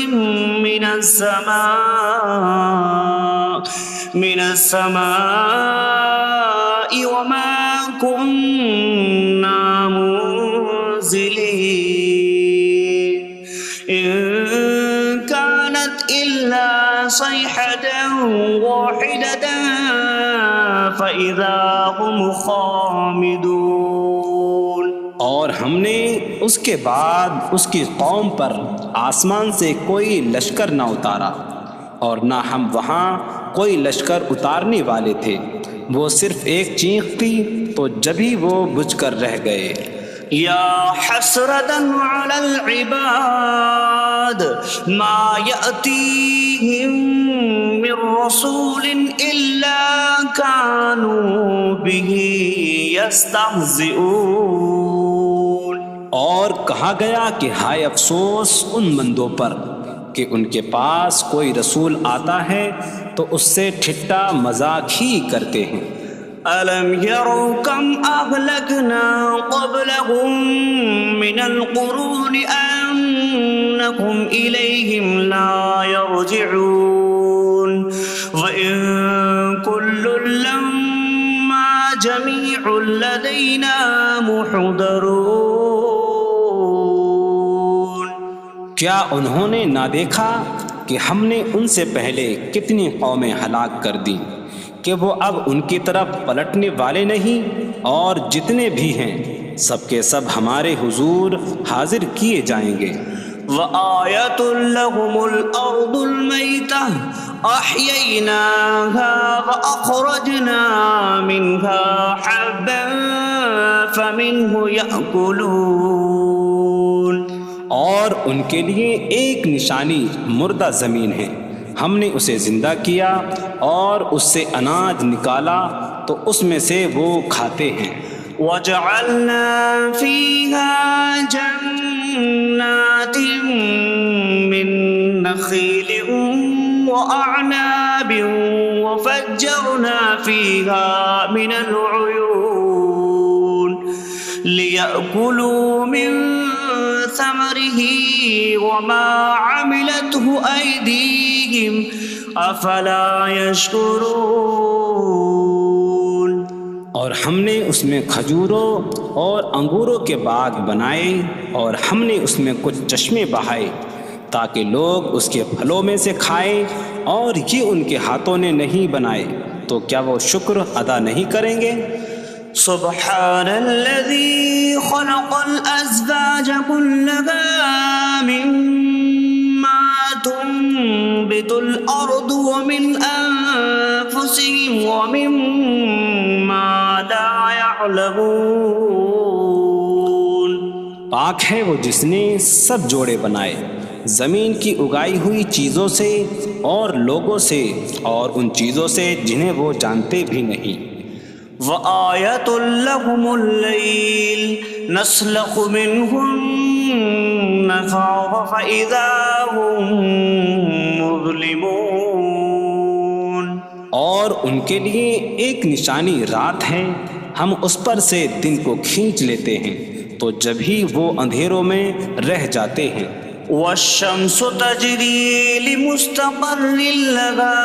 من السماء وما كنا منزلين إن كانت إلا صيحة واحدة فإذا هم خامدون. اور ہم نے اس کے بعد اس کی قوم پر آسمان سے کوئی لشکر نہ اتارا اور نہ ہم وہاں کوئی لشکر اتارنے والے تھے. وہ صرف ایک چیخ کی تو جبھی وہ بجھ کر رہ گئے. یا حسرة على العباد ما يأتيهم من رسول إلا كانوا به يستهزئون. اور کہا گیا کہ ہائے افسوس ان بندوں پر کہ ان کے پاس کوئی رسول آتا ہے تو اس سے ٹھٹا مذاق ہی کرتے ہیں. أَلَمْ يَرَوْا كَمْ أَهْلَكْنَا قَبْلَهُمْ مِنَ الْقُرُونِ أَنَّكُمْ إِلَيْهِمْ لَا يَرْجِعُونَ وَإِن كُلٌّ لَمَّا جَمِيعٌ لَدَيْنَا مُحْضَرُونَ. کیا انہوں نے نہ دیکھا کہ ہم نے ان سے پہلے کتنی قومیں ہلاک کر دیں کہ وہ اب ان کی طرف پلٹنے والے نہیں، اور جتنے بھی ہیں سب کے سب ہمارے حضور حاضر کیے جائیں گے. وَآيَةٌ لَهُمُ الْأَرْضُ الْمَيْتَةُ أَحْيَيْنَاهَا وَأَخْرَجْنَا مِنْهَا حَبًّا فَمِنْهُ يَأْكُلُونَ. اور ان کے لیے ایک نشانی مردہ زمین ہے، ہم نے اسے زندہ کیا اور اس سے اناج نکالا تو اس میں سے وہ کھاتے ہیں. وَجَعَلْنَا فِيهَا جَنَّاتٍ مِّن نَخِيلٍ وَأَعْنَابٍ وَفَجَّرْنَا فِيهَا مِنَ الْعُيُونِ لِيَأْكُلُوا مِن ثمره وما عملته أيديهم أفلا يشكرون. اور ہم نے اس میں کھجوروں اور انگوروں کے باغ بنائے اور ہم نے اس میں کچھ چشمے بہائے تاکہ لوگ اس کے پھلوں میں سے کھائیں، اور یہ ان کے ہاتھوں نے نہیں بنائے تو کیا وہ شکر ادا نہیں کریں گے؟ سبحان الذي خلق الأزواج كلها مما تنبت الأرض ومن أنفسهم ومما لا يعلمون. پاک ہے وہ جس نے سب جوڑے بنائے زمین کی اگائی ہوئی چیزوں سے اور لوگوں سے اور ان چیزوں سے جنہیں وہ جانتے بھی نہیں. وَآيَةٌ لَهُمُ اللَّيْلُ نَسْلَخُ مِنْهُ النَّهَارَ فَإِذَا هُمْ مُظْلِمُونَ. اور ان کے لیے ایک نشانی رات ہے، ہم اس پر سے دن کو کھینچ لیتے ہیں تو جب ہی وہ اندھیروں میں رہ جاتے ہیں. وَالشَّمْسُ تَجْرِي لِمُسْتَقَرٍّ لَهَا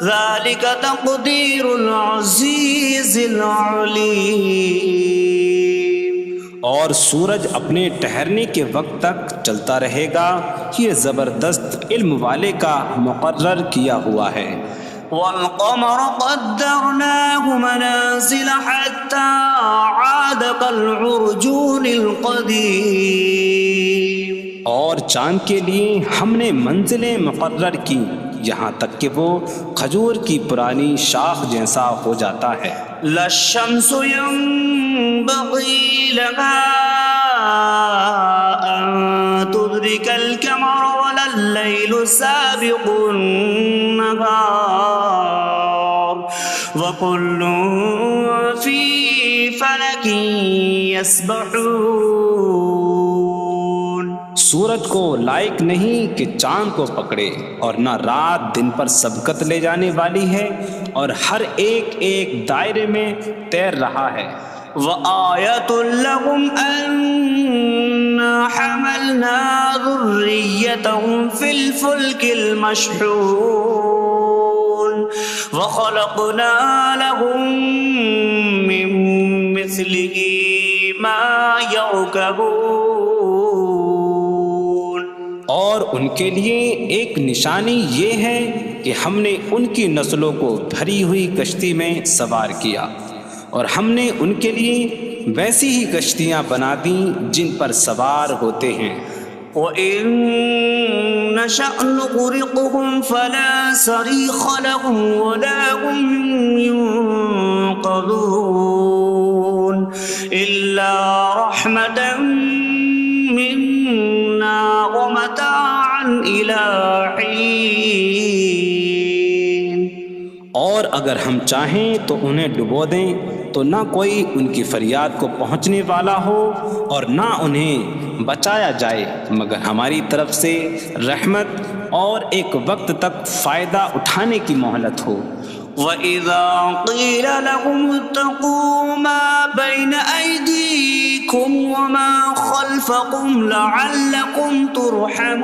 ذَلِكَ تَقْدِيرُ الْعَزِيزِ الْعَلِيمِ. اور سورج اپنے ٹھہرنے کے وقت تک چلتا رہے گا، یہ زبردست علم والے کا مقرر کیا ہوا ہے. وَالْقَمَرَ قَدَّرْنَاهُ مَنَازِلَ حَتَّى عَادَ كَالْعُرْجُونِ الْقَدِيمِ. اور چاند کے لیے ہم نے منزلیں مقرر کی یہاں تک کہ وہ کھجور کی پرانی شاخ جیسا ہو جاتا ہے. لا الشمس ينبغي لها أن تدرك القمر ولا الليل سابق النهار وكل في فلك يسبحون. سورج کو لائق نہیں کہ چاند کو پکڑے، اور نہ رات دن پر سبقت لے جانے والی ہے، اور ہر ایک ایک دائرے میں تیر رہا ہے۔ وَآيَةٌ لَهُمْ أَنَّا حَمَلْنَا ذُرِّيَّتَهُمْ فِي الْفُلْكِ الْمَشْحُونِ وَخَلَقْنَا لَهُم مِّن مِّثْلِهِ مَا يَرْكَبُونَ۔ اور ان کے لیے ایک نشانی یہ ہے کہ ہم نے ان کی نسلوں کو بھری ہوئی کشتی میں سوار کیا، اور ہم نے ان کے لیے ویسی ہی کشتیاں بنا دیں جن پر سوار ہوتے ہیں۔ وَإِن نَّشَأْ نُغْرِقْهُمْ فَلَا صَرِيخَ لَهُمْ وَلَا هُمْ يُنقَذُونَ إِلَّا رَحْمَةً مِّنَّا وَمَتَاعًا إِلَىٰ حِينٍ۔ اور اگر ہم چاہیں تو انہیں ڈبو دیں تو نہ کوئی ان کی فریاد کو پہنچنے والا ہو، اور نہ انہیں بچایا جائے مگر ہماری طرف سے رحمت اور ایک وقت تک فائدہ اٹھانے کی مہلت ہو۔ وَإِذَا قِيلَ لَهُمُ اتَّقُوا مَا بَيْنَ أَيْدِيكُمْ وَمَا خَلْفَكُمْ لَعَلَّكُمْ تُرْحَمُونَ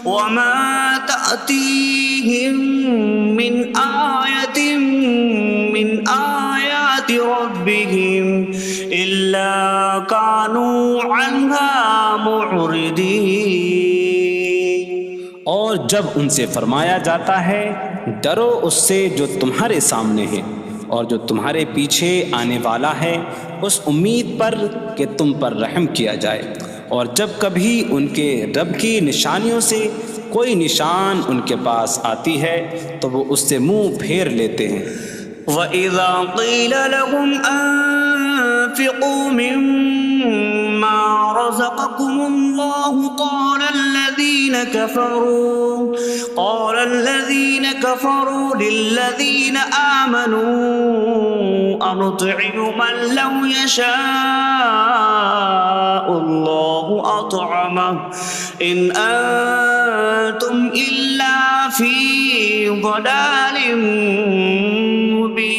وَمَا تَأْتِيهِم مِّنْ آيَةٍ مِّنْ آيَاتِ رَبِّهِمْ إِلَّا كَانُوا عَنْهَا مُعْرِضِينَ۔ اور جب ان سے فرمایا جاتا ہے ڈرو اس سے جو تمہارے سامنے ہے اور جو تمہارے پیچھے آنے والا ہے، اس امید پر کہ تم پر رحم کیا جائے، اور جب کبھی ان کے رب کی نشانیوں سے کوئی نشان ان کے پاس آتی ہے تو وہ اس سے منہ پھیر لیتے ہیں۔ وَإِذَا قِيلَ لَهُمْ أَنفِقُوا مِمَّا رَزَقَكُمُ اللَّهُ قَالَ الَّذِينَ كَفَرُوا لِلَّذِينَ آمَنُوا أَنُطْعِمُ مَن لَّوْ يَشَاءُ اللَّهُ أَطْعَمَهُ إِنْ أَنتُمْ إِلَّا فِي ضَلَالٍ مُّبِينٍ۔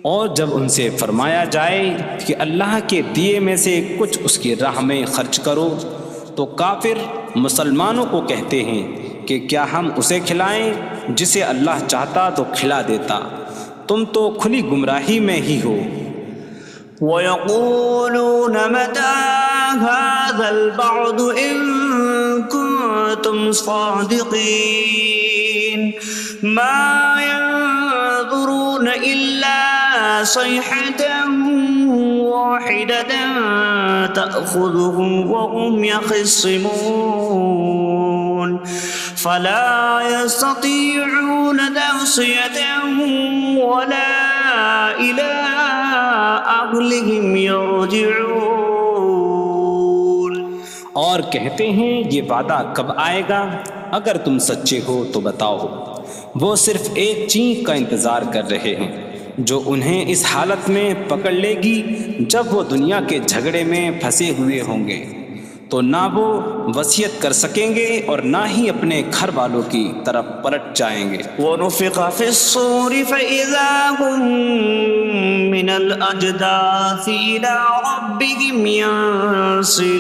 اور جب ان سے فرمایا جائے کہ اللہ کے دیے میں سے کچھ اس کی راہ میں خرچ کرو تو کافر مسلمانوں کو کہتے ہیں کہ کیا ہم اسے کھلائیں جسے اللہ چاہتا تو کھلا دیتا، تم تو کھلی گمراہی میں ہی ہو۔ وَيَقُولُونَ مَتَىٰ هَٰذَا الْوَعْدُ إِن كُنتُمْ صَادِقِينَ مَا يَنظُرُونَ إِلَّا صَيْحَةً وَاحِدَةً تَأْخُذُهُمْ وَهُمْ يَخِصِّمُونَ فَلَا يَسْتَطِيعُونَ تَوْصِيَةً وَلَا إِلَىٰ أَهْلِهِمْ يَرْجِعُونَ۔ اور کہتے ہیں یہ وعدہ کب آئے گا؟ اگر تم سچے ہو تو بتاؤ۔ وہ صرف ایک چینخ کا انتظار کر رہے ہیں جو انہیں اس حالت میں پکڑ لے گی جب وہ دنیا کے جھگڑے میں پھنسے ہوئے ہوں گے، تو نہ وہ وصیت کر سکیں گے اور نہ ہی اپنے گھر والوں کی طرف پلٹ جائیں گے۔ وَنُفِخَ فِي الصُّورِ فَإِذَا هُم مِّنَ الْأَجْدَاثِ إِلَىٰ رَبِّهِمْ يَنسِلُونَ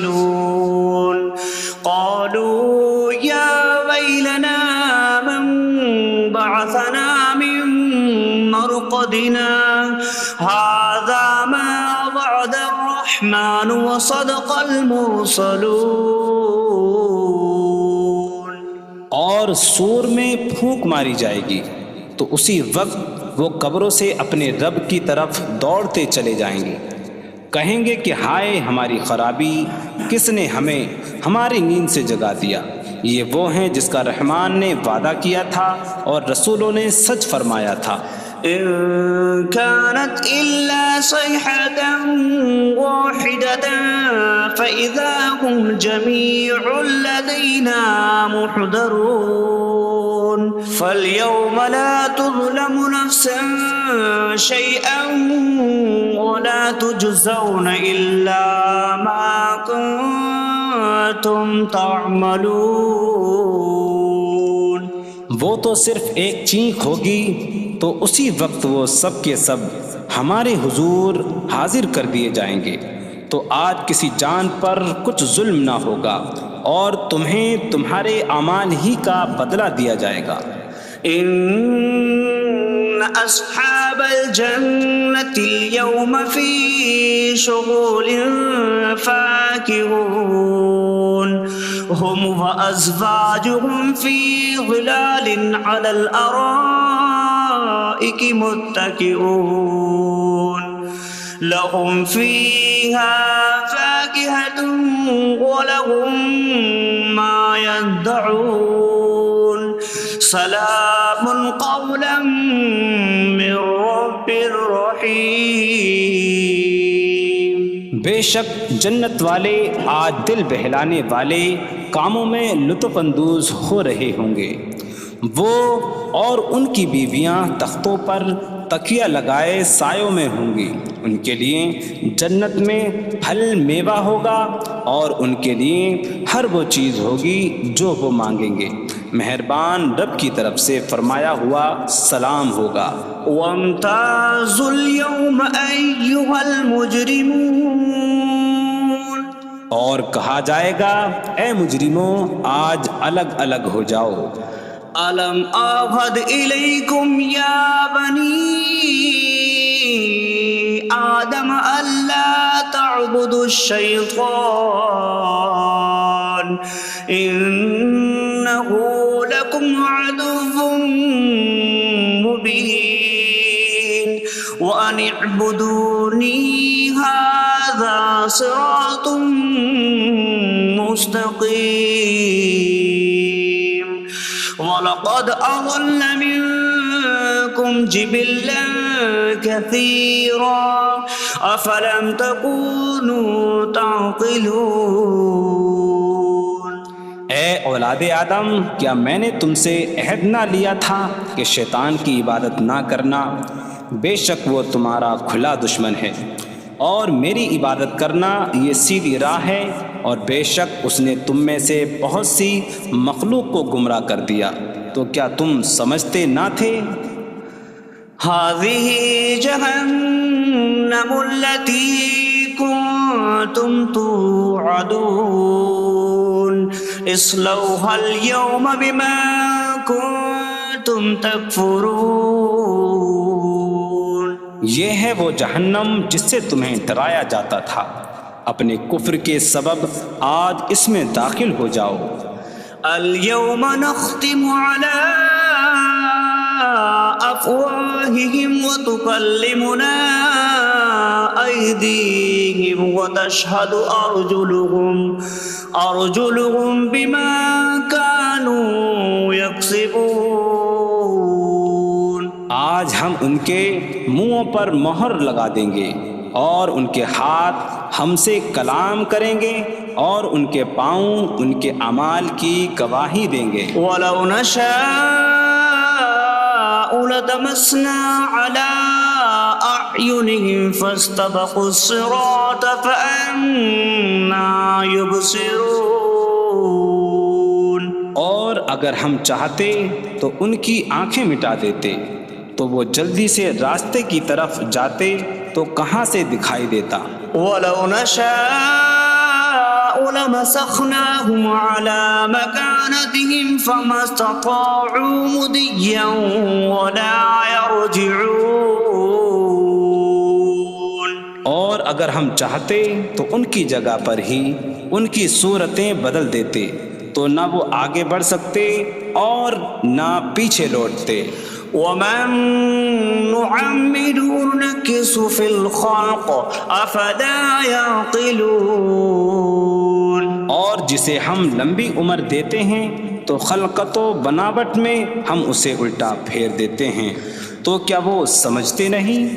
قَالُوا يَا وَيْلَنَا مَن بَعَثَنَا مِن مَّرْقَدِنَا هَٰذَا مَا وَعَدَ الرَّحْمَٰنُ وَصَدَقَ الْمُرْسَلُونَ۔ اور سور میں پھونک ماری جائے گی تو اسی وقت وہ قبروں سے اپنے رب کی طرف دوڑتے چلے جائیں گے، کہیں گے کہ ہائے ہماری خرابی، کس نے ہمیں ہماری نیند سے جگا دیا۔ یہ وہ ہیں جس کا رحمان نے وعدہ کیا تھا اور رسولوں نے سچ فرمایا تھا۔ إن كانت إلا صيحة واحدة فإذا هم جميع لدينا محضرون فاليوم لا تظلم نفس شيئا ولا تجزون إلا ما كنتم تعملون۔ وہ تو صرف ایک چینخ ہوگی تو اسی وقت وہ سب کے سب ہمارے حضور حاضر کر دیے جائیں گے، تو آج کسی جان پر کچھ ظلم نہ ہوگا اور تمہیں تمہارے اعمال ہی کا بدلہ دیا جائے گا۔ إن أصحاب الجنة اليوم في شغل فاكهون هم وأزواجهم في ظلال على الأرائك متكئون لهم فيها فاكهة ولهم ما يدعون سلام قولا من رب رحیم۔ بے شک جنت والے آج دل بہلانے والے کاموں میں لطف اندوز ہو رہے ہوں گے۔ وہ اور ان کی بیویاں تختوں پر تکیہ لگائے سایوں میں ہوں گی۔ ان کے لیے جنت میں پھل میوہ ہوگا اور ان کے لیے ہر وہ چیز ہوگی جو وہ مانگیں گے۔ مہربان رب کی طرف سے فرمایا ہوا سلام ہوگا۔ وامتازوا اليوم أيها المجرمون، اور کہا جائے گا اے مجرموں آج الگ الگ ہو جاؤ۔ ألم أعهد إليكم يا بني آدم ألا تعبدوا الشيطان إنه لكم عدو مبين وأن اعبدوني هذا صراط مستقيم وَلَقَدْ أَضَلَّ مِنكُمْ جِبِلًّا كَثِيرًا أَفَلَمْ تَكُونُوا تَعْقِلُونَ۔ اے اولاد آدم، کیا میں نے تم سے عہد نہ لیا تھا کہ شیطان کی عبادت نہ کرنا؟ بے شک وہ تمہارا کھلا دشمن ہے، اور میری عبادت کرنا یہ سیدھی راہ ہے، اور بے شک اس نے تم میں سے بہت سی مخلوق کو گمراہ کر دیا، تو کیا تم سمجھتے نہ تھے؟ هذه جهنم التي كنتم توعدون اصلوها اليوم بما كنتم تكفرون۔ یہ ہے وہ جہنم جس سے تمہیں ڈرایا جاتا تھا، اپنے کفر کے سبب آج اس میں داخل ہو جاؤ۔ اليوم نختم على أفواههم وتكلمنا أيديهم وتشهد أرجلهم بما كانوا يكسبون۔ آج ہم ان کے منہوں پر مہر لگا دیں گے، اور ان کے ہاتھ ہم سے کلام کریں گے، اور ان کے پاؤں ان کے اعمال کی گواہی دیں گے۔ وَلَوْ نَشَاءُ لَطَمَسْنَا عَلَىٰ أَعْيُنِهِمْ فَاسْتَبَقُوا الصِّرَاطَ فَأَنَّىٰ يُبْصِرُونَ۔ اور اگر ہم چاہتے تو ان کی آنکھیں مٹا دیتے، تو وہ جلدی سے راستے کی طرف جاتے تو کہاں سے دکھائی دیتا۔ وَلَوْ نَشَاءُ لَمَسَخْنَاهُمْ عَلَىٰ مَكَانَتِهِمْ فَمَا اسْتَطَاعُوا مُضِيًّا وَلَا يَرْجِعُونَ۔ اور اگر ہم چاہتے تو ان کی جگہ پر ہی ان کی صورتیں بدل دیتے، تو نہ وہ آگے بڑھ سکتے اور نہ پیچھے لوٹتے۔ وَمَن نُّعَمِّرْهُ نُنَكِّسْهُ فِي الْخَلْقِ أَفَلَا يَعْقِلُونَ۔ اور جسے ہم لمبی عمر دیتے ہیں تو خلقت و بناوٹ میں ہم اسے الٹا پھیر دیتے ہیں، تو کیا وہ سمجھتے نہیں؟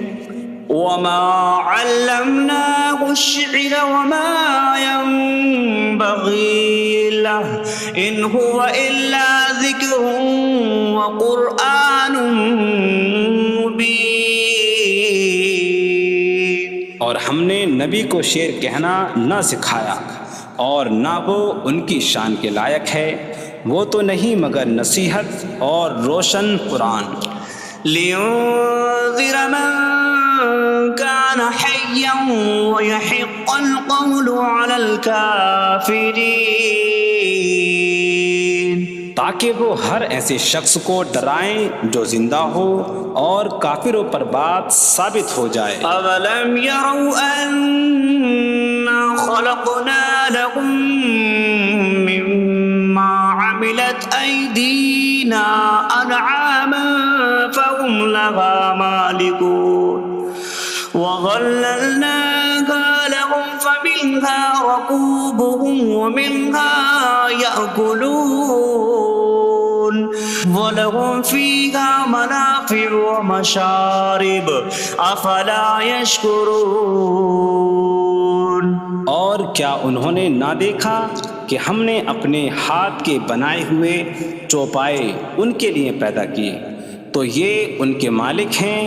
وَمَا عَلَّمْنَاهُ الشعر وما ينبغي له إن هو إلا ذكر وقرآن مبين. اور ہم نے نبی کو شعر کہنا نہ سکھایا اور نہ وہ ان کی شان کے لائق ہے، وہ تو نہیں مگر نصیحت اور روشن قرآن. لينذر من كان حيا ويحق القول على الكافرين. تاکہ وہ ہر ایسے شخص کو ڈرائیں جو زندہ ہو اور کافروں پر بات ثابت ہو جائے. أولم يروا أنا خلقنا لهم مما عملت أيدينا أنعاما فهم لها مالكون وظللناها لهم فمنها ركوبهم ومنها يأكلون وَلَهُمْ فِيهَا مَنَافِعُ وَمَشَارِبُ أَفَلَا يَشْكُرُونَ. اور کیا انہوں نے نہ دیکھا کہ ہم نے اپنے ہاتھ کے بنائے ہوئے چوپائے ان کے لیے پیدا کیے، تو یہ ان کے مالک ہیں،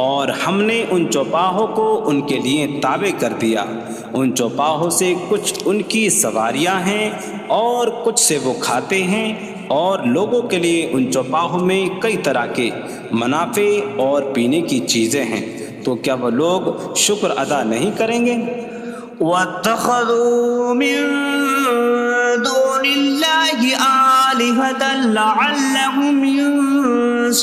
اور ہم نے ان چوپاہوں کو ان کے لیے تابع کر دیا. ان چوپاہوں سے کچھ ان کی سواریاں ہیں اور کچھ سے وہ کھاتے ہیں، اور لوگوں کے لیے ان چوپاہوں میں کئی طرح کے منافع اور پینے کی چیزیں ہیں. تو کیا وہ لوگ شکر ادا نہیں کریں گے؟ وَاتَّخَذُوا مِن دُونِ اللَّهِ آلِهَةً لَعَلَّهُمْ يُنصَرُونَ.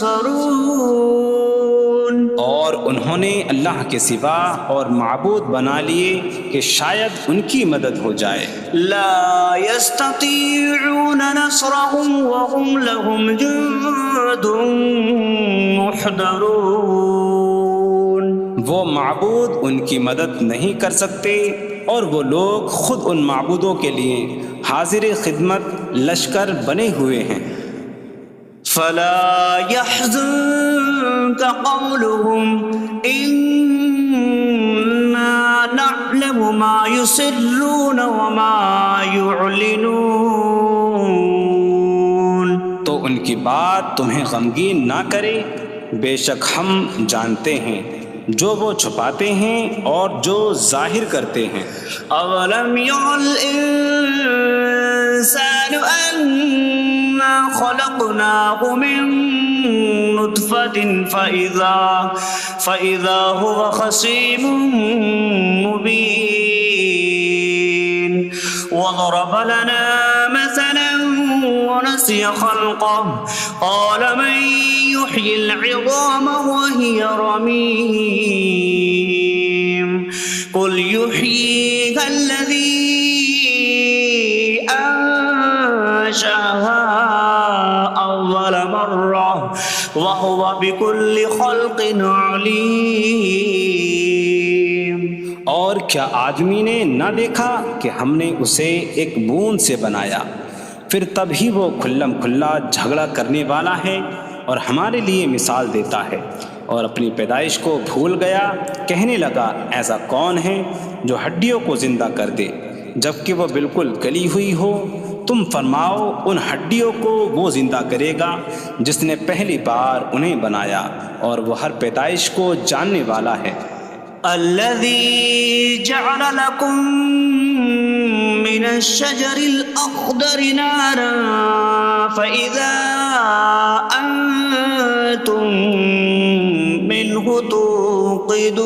اور انہوں نے اللہ کے سوا اور معبود بنا لیے کہ شاید ان کی مدد ہو جائے. لا يستطيعون نصرهم وهم لهم جند محضرون. وہ معبود ان کی مدد نہیں کر سکتے، اور وہ لوگ خود ان معبودوں کے لیے حاضر خدمت لشکر بنے ہوئے ہیں. فلا يحزنك قولهم إنا نعلم ما يسرون وما يعلنون. تو ان کی بات تمہیں غمگین نہ کرے، بے شک ہم جانتے ہیں جو وہ چھپاتے ہیں اور جو ظاہر کرتے ہیں. أولم ير الإنسان أنا خلقناه من نطفة فإذا هو خصيم مبين. وضرب لنا مثلا ونسي خلقه قال من يحيي العظام وهي رميم قل يحييها الذي أنشأها أول مرة وهو بكل خلق عليم. اور کیا آدمی نے نہ دیکھا کہ ہم نے اسے ایک بوند سے بنایا، پھر تب ہی وہ کھلم کھلا جھگڑا کرنے والا ہے اور ہمارے لیے مثال دیتا ہے. اور اپنی پیدائش کو بھول گیا، کہنے لگا ایسا کون ہے جو ہڈیوں کو زندہ کر دے جبکہ وہ بالکل گلی ہوئی ہو. تم فرماؤ ان ہڈیوں کو وہ زندہ کرے گا جس نے پہلی بار انہیں بنایا، اور وہ ہر پیدائش کو جاننے والا ہے. الذي جعل لكم من الشجر الأخضر نارا فإذا أنتم منه توقدون.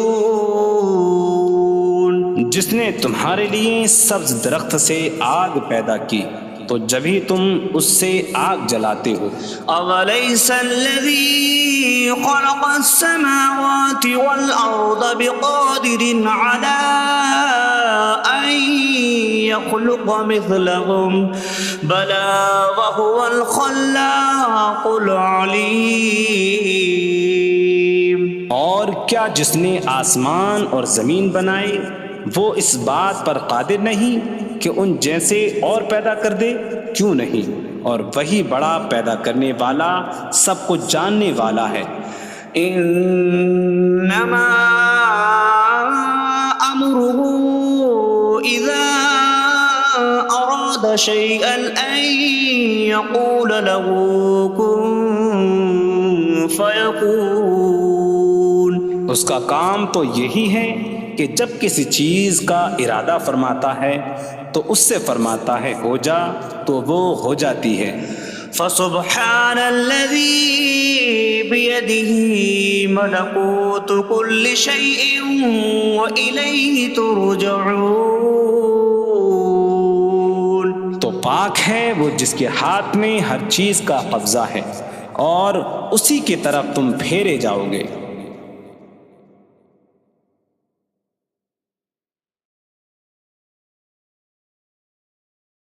جس نے تمہارے لیے سبز درخت سے آگ پیدا کی تو جبھی تم اس سے آگ جلاتے ہو. أَوَلَيْسَ الَّذِي خَلَقَ السَّمَاوَاتِ وَالْأَرْضَ بِقَادِرٍ عَلَىٰ أَن يَخْلُقَ مِثْلَهُمْ بَلَىٰ وَهُوَ الْخَلَّاقُ الْعَلِيمُ. اور کیا جس نے آسمان اور زمین بنائے وہ اس بات پر قادر نہیں کہ ان جیسے اور پیدا کر دے؟ کیوں نہیں، اور وہی بڑا پیدا کرنے والا سب کچھ جاننے والا ہے. انما امره أراد شيئا أن يقول له كن فيكون. اس کا کام تو یہی ہے کہ جب کسی چیز کا ارادہ فرماتا ہے تو اس سے فرماتا ہے ہو جا، تو وہ ہو جاتی ہے۔ فسبحان الذي بيده ملكوت كل شيء وإليه ترجعون. تو پاک ہے وہ جس کے ہاتھ میں ہر چیز کا قبضہ ہے اور اسی کی طرف تم پھیرے جاؤ گے۔